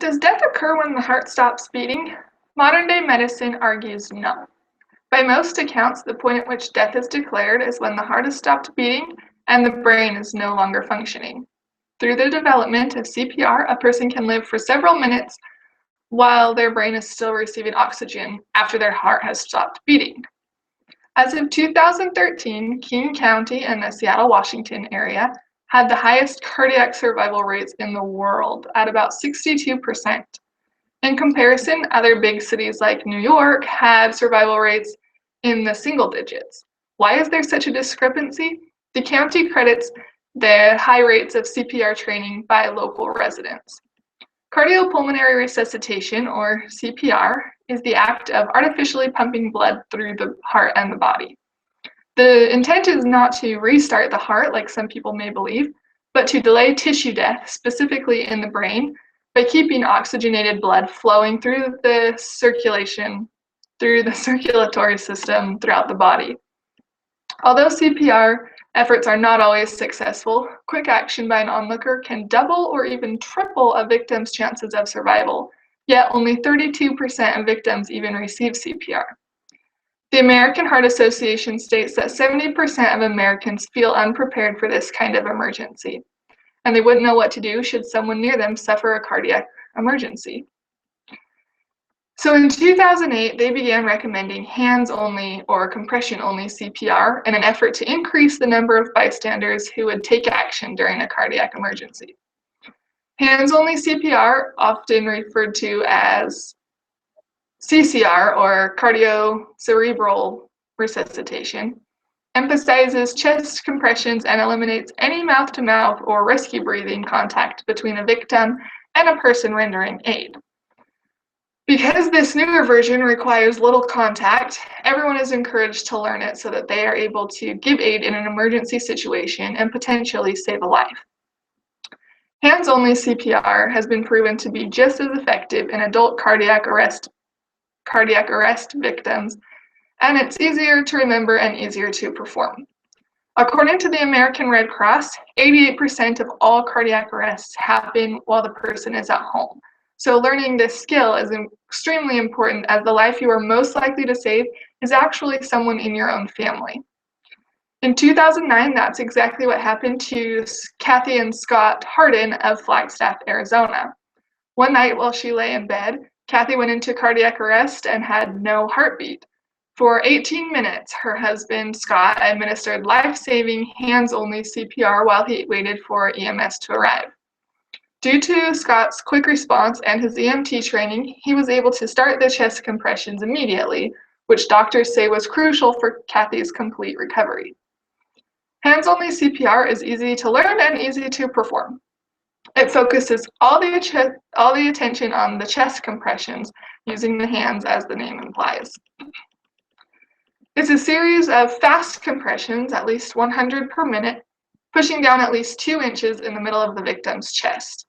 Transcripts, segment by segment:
Does death occur when the heart stops beating? Modern-day medicine argues no. By most accounts, the point at which death is declared is when the heart has stopped beating and the brain is no longer functioning. Through the development of CPR, a person can live for several minutes while their brain is still receiving oxygen after their heart has stopped beating. As of 2013, King County and the Seattle, Washington area had the highest cardiac survival rates in the world at about 62%. In comparison, other big cities like New York had survival rates in the single digits. Why is there such a discrepancy? The county credits the high rates of CPR training by local residents. Cardiopulmonary resuscitation, or CPR, is the act of artificially pumping blood through the heart and the body. The intent is not to restart the heart, like some people may believe, but to delay tissue death, specifically in the brain, by keeping oxygenated blood flowing through the circulatory system throughout the body. Although CPR efforts are not always successful, quick action by an onlooker can double or even triple a victim's chances of survival, yet only 32% of victims even receive CPR. The American Heart Association states that 70% of Americans feel unprepared for this kind of emergency, and they wouldn't know what to do should someone near them suffer a cardiac emergency. So in 2008, they began recommending hands-only or compression-only CPR in an effort to increase the number of bystanders who would take action during a cardiac emergency. Hands-only CPR, often referred to as CCR or cardiocerebral resuscitation, emphasizes chest compressions and eliminates any mouth-to-mouth or rescue breathing contact between a victim and a person rendering aid. Because this newer version requires little contact, everyone is encouraged to learn it so that they are able to give aid in an emergency situation and potentially save a life. Hands-only CPR has been proven to be just as effective in adult cardiac arrest victims, and it's easier to remember and easier to perform. According to the American Red Cross, 88% of all cardiac arrests happen while the person is at home. So learning this skill is extremely important, as the life you are most likely to save is actually someone in your own family. In 2009, that's exactly what happened to Kathy and Scott Harden of Flagstaff, Arizona. One night while she lay in bed, Kathy went into cardiac arrest and had no heartbeat. For 18 minutes, her husband, Scott, administered life-saving hands-only CPR while he waited for EMS to arrive. Due to Scott's quick response and his EMT training, he was able to start the chest compressions immediately, which doctors say was crucial for Kathy's complete recovery. Hands-only CPR is easy to learn and easy to perform. It focuses all the attention on the chest compressions, using the hands as the name implies. It's a series of fast compressions, at least 100 per minute, pushing down at least 2 inches in the middle of the victim's chest.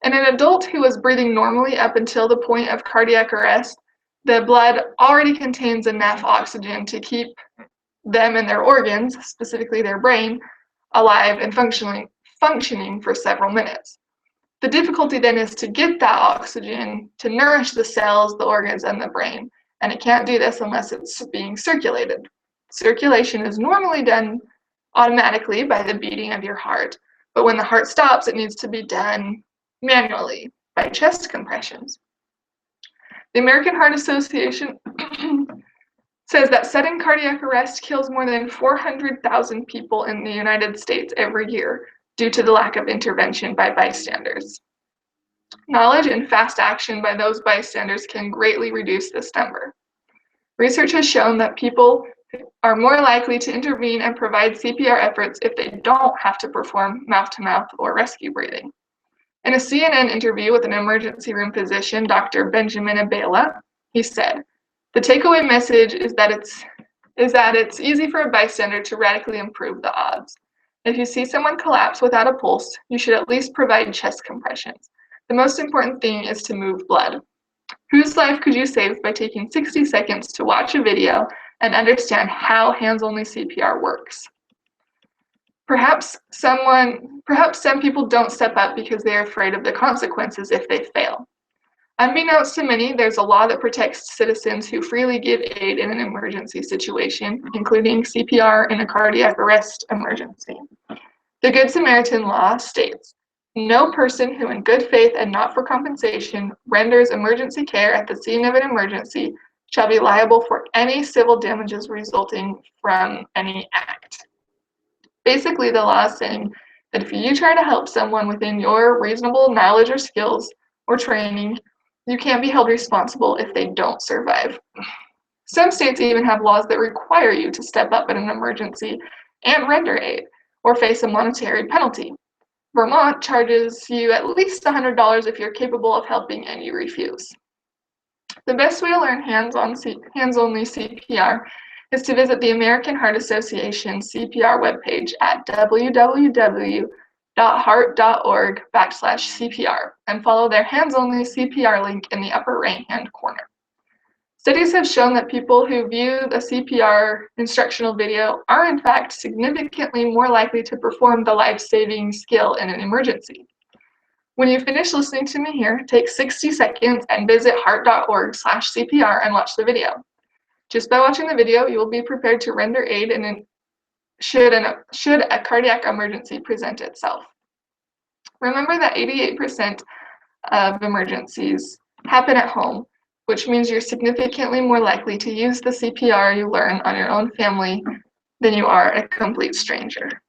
In an adult who was breathing normally up until the point of cardiac arrest, the blood already contains enough oxygen to keep them and their organs, specifically their brain, alive and functioning for several minutes. The difficulty then is to get that oxygen to nourish the cells, the organs, and the brain, and it can't do this unless it's being circulated. Circulation is normally done automatically by the beating of your heart, but when the heart stops, it needs to be done manually by chest compressions. The American Heart Association says that sudden cardiac arrest kills more than 400,000 people in the United States every year due to the lack of intervention by bystanders. Knowledge and fast action by those bystanders can greatly reduce this number. Research has shown that people are more likely to intervene and provide CPR efforts if they don't have to perform mouth-to-mouth or rescue breathing. In a CNN interview with an emergency room physician, Dr. Benjamin Abela, he said, "The takeaway message is that it's easy for a bystander to radically improve the odds. If you see someone collapse without a pulse, you should at least provide chest compressions. The most important thing is to move blood. Whose life could you save by taking 60 seconds to watch a video and understand how hands-only CPR works?" Perhaps some people don't step up because they're afraid of the consequences if they fail. Unbeknownst to many, there's a law that protects citizens who freely give aid in an emergency situation, including CPR in a cardiac arrest emergency. The Good Samaritan law states, "No person who in good faith and not for compensation renders emergency care at the scene of an emergency shall be liable for any civil damages resulting from any act." Basically, the law is saying that if you try to help someone within your reasonable knowledge or skills or training, you can't be held responsible if they don't survive. Some states even have laws that require you to step up in an emergency and render aid, or face a monetary penalty. Vermont charges you at least $100 if you're capable of helping and you refuse. The best way to learn hands-only CPR is to visit the American Heart Association CPR webpage at www.heart.org/CPR and follow their hands-only CPR link in the upper right-hand corner. Studies have shown that people who view the CPR instructional video are in fact significantly more likely to perform the life-saving skill in an emergency. When you finish listening to me here, take 60 seconds and visit heart.org/CPR and watch the video. Just by watching the video, you will be prepared to render aid should a cardiac emergency present itself. Remember that 88% of emergencies happen at home, which means you're significantly more likely to use the CPR you learn on your own family than you are a complete stranger.